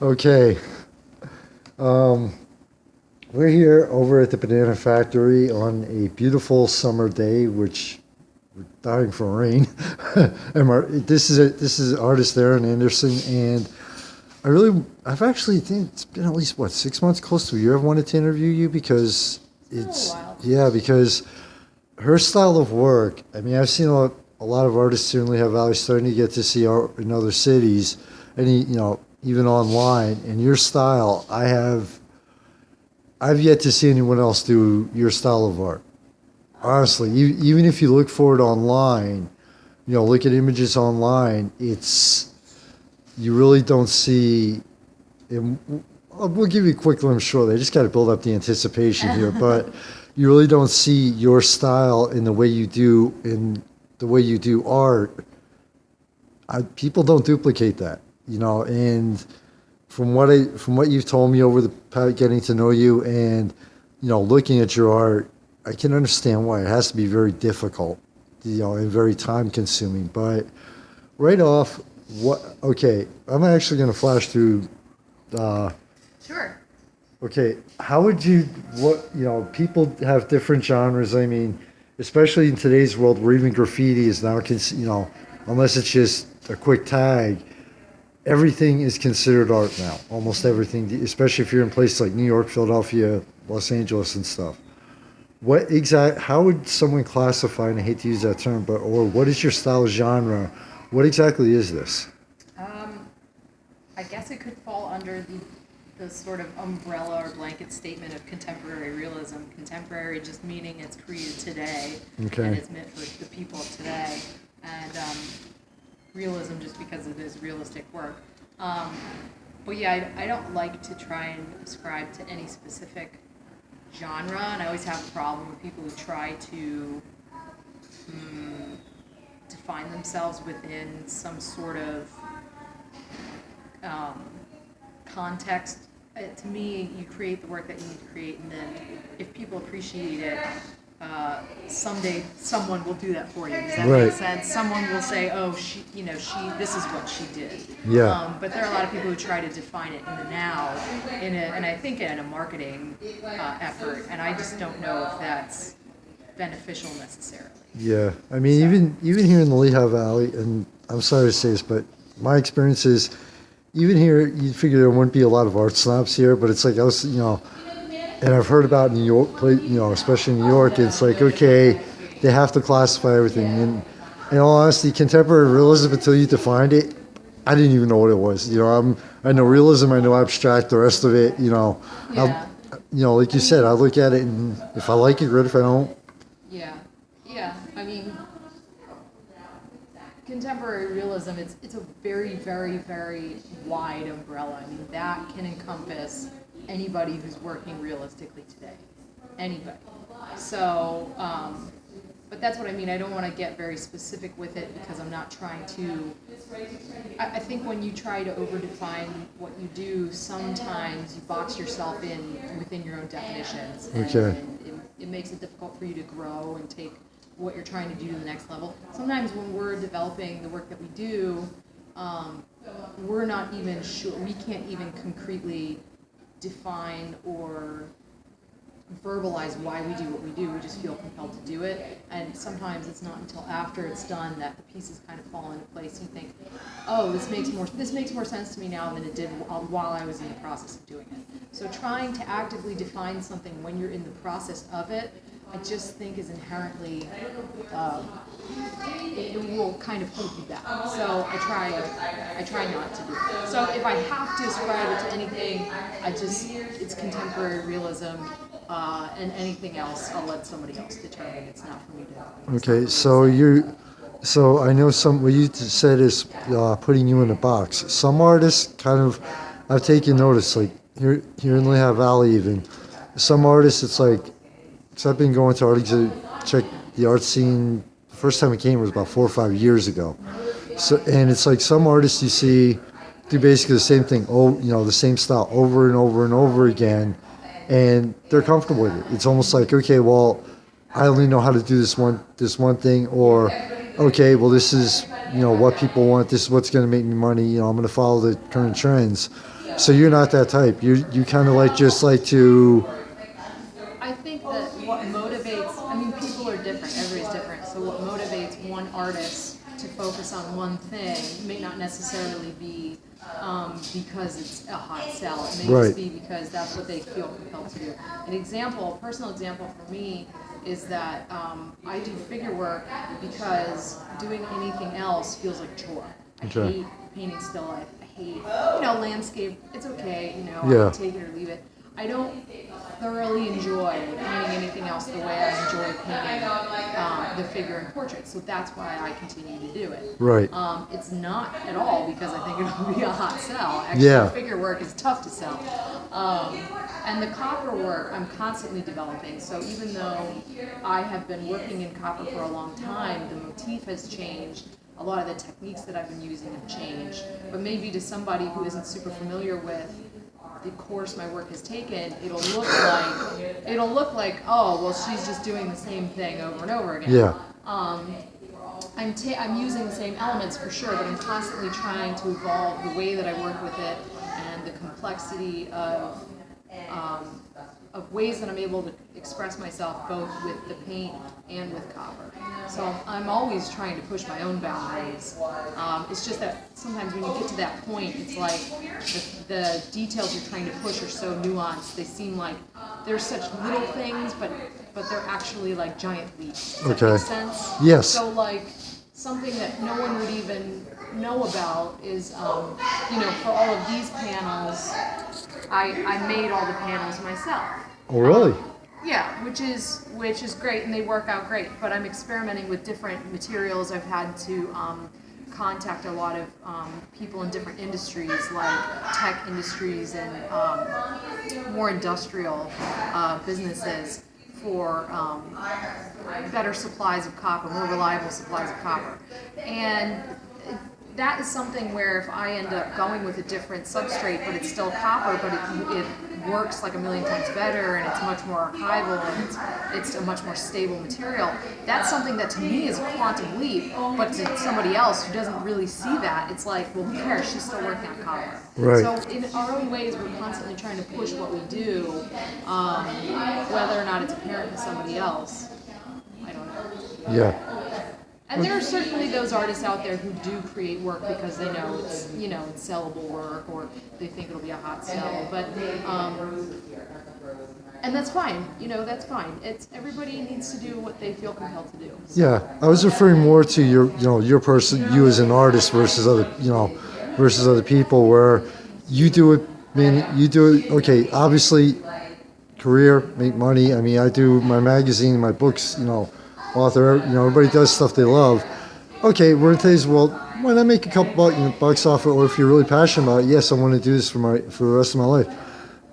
Okay. Um, we're here over at the Banana Factory on a beautiful summer day, which we're dying for rain. This is artist Erin Anderson, and I've actually think it's been at least what 6 months, close to a year. I've wanted to interview you because It's been a little while. yeah, because her style of work. I mean, I've seen a lot of artists here in Lehigh Valley starting to get to see art in other cities, and even online. And your style, I've yet to see anyone else do your style of art. Honestly, even if you look for it online, look at images online, you really don't see. And we'll give you a quick glimpse shortly. I just got to build up the anticipation here, but you really don't see your style in the way you do art. People don't duplicate that, and from what you've told me over getting to know you and looking at your art, I can understand why it has to be very difficult, and very time consuming. But right off, what? Okay, I'm actually going to flash through. Uh, Sure. okay, how would you? What People have different genres. I mean, especially in today's world, where even graffiti is now, unless it's just a quick tag, everything is considered art now. Almost everything, especially if you're in places like New York, Philadelphia, Los Angeles, and stuff. How would someone classify, and I hate to use that term, or what is your style genre? What exactly is this? Um, I guess it could fall under the sort of umbrella or blanket statement of contemporary realism. Contemporary just meaning it's created today Okay. and it's meant for the people of today. And realism just because it is realistic work. But yeah, I don't like to try and ascribe to any specific genre, and I always have a problem with people who try to define themselves within some sort of um, context. To me, you create the work that you need to create, and then if people appreciate it, someday someone will do that for you. Does that Right. make sense? Someone will say, "Oh, this is what she did." Yeah. But there are a lot of people who try to define it in the now, and I think in a marketing effort, and I just don't know if that's beneficial necessarily. Yeah, I mean, even here in the Lehigh Valley, and I'm sorry to say this, but my experience is, even here, you'd figure there wouldn't be a lot of art snobs here, but it's like and I've heard about New York, especially in New York, it's like, okay, they have to classify everything. And in all honesty, contemporary realism, until you defined it, I didn't even know what it was. I know realism, I know abstract, the rest of it, Yeah. like you said, I look at it, and if I like it, great. If I don't, Yeah, yeah. I mean, contemporary realism, it's a very, very, very wide umbrella. I mean, that can encompass anybody who's working realistically today. Anybody. So, but that's what I mean. I don't want to get very specific with it because I'm not trying to. I think when you try to overdefine what you do, sometimes you box yourself in within your own definitions. Okay. And it makes it difficult for you to grow and take what you're trying to do to the next level. Sometimes when we're developing the work that we do, we're not even sure, we can't even concretely define or verbalize why we do what we do. We just feel compelled to do it. And sometimes it's not until after it's done that the pieces kind of fall into place. You think, oh, this makes more sense to me now than it did while I was in the process of doing it. So trying to actively define something when you're in the process of it, I just think is inherently, it will kind of hold you back. So I try not to do it. So if I have to ascribe it to anything, it's contemporary realism, and anything else, I'll let somebody else determine. It's not for me to. okay, so I know what you said is putting you in a box. Some artists I've taken notice, like here in Lehigh Valley even, some artists, it's like, because I've been going to art to check the art scene. The first time I came was about 4 or 5 years ago. So, and it's like some artists you see do basically the same thing, the same style over and over and over again, and they're comfortable with it. It's almost like, okay, well, I only know how to do this one thing, or okay, well, this is what people want. This is what's going to make me money. I'm going to follow the current trends. So you're not that type. You kind of just like to. I think that what motivates, I mean, people are different, everybody's different. So what motivates one artist to focus on one thing may not necessarily be because it's a hot sell. It may Right. just be because that's what they feel compelled to do. A personal example for me is that I do figure work because doing anything else feels like chore. I Okay. hate painting still life. I hate, landscape. It's okay, Yeah. I can take it or leave it. I don't thoroughly enjoy painting anything else the way I enjoy painting the figure and portrait. So that's why I continue to do it. Right. It's not at all because I think it'll be a hot sell. Actually, Yeah. figure work is tough to sell. And the copper work I'm constantly developing. So even though I have been working in copper for a long time, the motif has changed. A lot of the techniques that I've been using have changed. But maybe to somebody who isn't super familiar with the course my work has taken, it'll look like, oh, well, she's just doing the same thing over and over again. Yeah. I'm using the same elements for sure, but I'm constantly trying to evolve the way that I work with it and the complexity of ways that I'm able to express myself both with the paint and with copper. So I'm always trying to push my own boundaries. It's just that sometimes when you get to that point, it's like the details you're trying to push are so nuanced. They seem like they're such little things, but they're actually like giant leaps. Does that make sense? Yes. So something that no one would even know about is, for all of these panels, I made all the panels myself. Oh, really? Yeah, which is great, and they work out great. But I'm experimenting with different materials. I've had to contact a lot of people in different industries, like tech industries and more industrial businesses for better supplies of copper, more reliable supplies of copper. And that is something where if I end up going with a different substrate, but it's still copper, but it works like a million times better, and it's much more archival, and it's a much more stable material, that's something that to me is a quantum leap, but to somebody else who doesn't really see that, it's like, well, who cares? She's still working on copper. Right. So in our own ways, we're constantly trying to push what we do, whether or not it's apparent to somebody else. I don't know. Yeah. And there are certainly those artists out there who do create work because they know it's sellable work, or they think it'll be a hot sell. But and that's fine. That's fine. It's everybody needs to do what they feel compelled to do. So. Yeah, I was referring more to your person, you as an artist versus other people, where you do it. I mean, you do it. Okay, obviously, career, make money. I mean, I do my magazine, my books. Author. Everybody does stuff they love. Okay, we're in today's world. Why not make a couple bucks off it? Or if you're really passionate about it, yes, I want to do this for the rest of my life.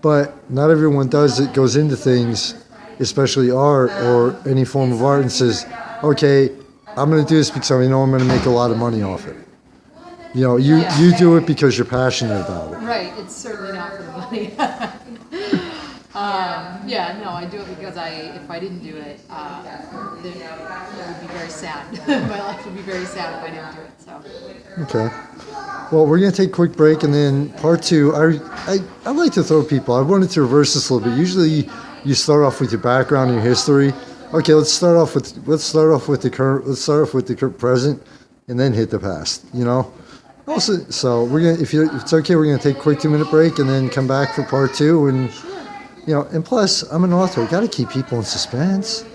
But not everyone does it. Goes into things, especially art or any form of art, and says, "Okay, I'm going to do this because I know I'm going to make a lot of money off it." You do it because you're passionate about it. Right. It's certainly not for the money. I do it because if I didn't do it, it would be very sad. My life would be very sad if I didn't do it. So. Okay. Well, we're going to take a quick break, and then part two. I like to throw people. I wanted to reverse this a little bit. Usually, you start off with your background and your history. Okay, let's start off with the current. Let's start off with the present, and then hit the past. Also, so we're gonna. If it's okay, we're going to take a quick 2-minute break, and then come back for part two. And and plus, I'm an author. I got to keep people in suspense.